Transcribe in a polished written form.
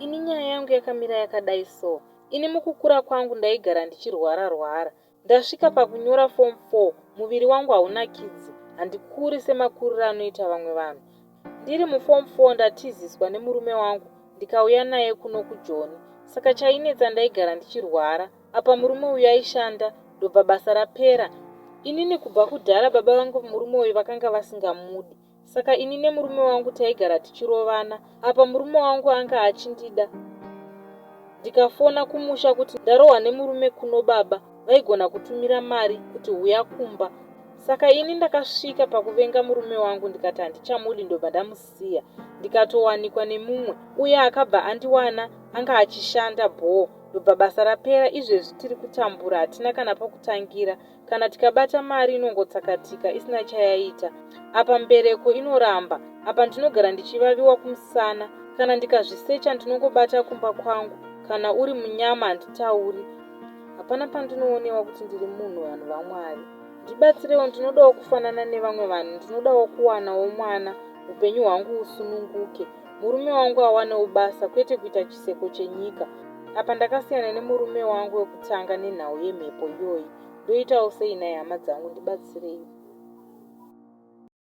Ini nyaya yangu yakamira yakadai so. Ini mukukura kwangu ndaigara ndichirwara. Ndasvika pakunyora form 4, muviri wangu hauna kidzi, handikuri semakuriro anoita vamwe vanhu. Ndiri muform 4 ndatiziswa nemurume wangu, ndikauya naye kuno kuJoni. Saka chainetsa ndaigara ndichirwara. Apa murume uyu aishanda, ndobva basa rapera. Inini kubva kudhara baba vangu murume uyu vakanga vasingamudi. Saka ini nemurume wangu taigara tichirovana. Apa murume wangu anga achindida, ndikafona kumusha kuti ndarohwa nemurume kuno baba, vaigona kutumira mari kuti uya kumba. Saka ini ndakasvika pakuvenga murume wangu ndikati handichamudi, ndobva ndamusiya. Ndikatowanikwa nemumwe uye akabva andiwana, anga achishanda bhoo. Ndobva basa rapera. Izvezvi tiri kutambura, hatina kana pakutangira. Kana tikabata mari inongotsakatika isina chayaita. Apa mbereko inoramba. Apa ndinogara ndichivaviwa kumusana. Kana ndikazvisecha ndinongobata kumba kwangu. Kana uri munyama handitauri. Hapana pandinoonewa kuti ndiri munhu vanhu vaMwari. Ndibatsirewo, ndinodawo kufanana nevamwe vanhu. Ndinodawo kuwanawo mwana, upenyu hwangu usununguke. Murume wangu awanewo basa, kwete kuita chiseko chenyika. Apa ndakasiyana nemurume wangu wekutanga nenhau yemhepo iyoyi. Ndoitawo sei naye hama dzangu, ndibatsirei.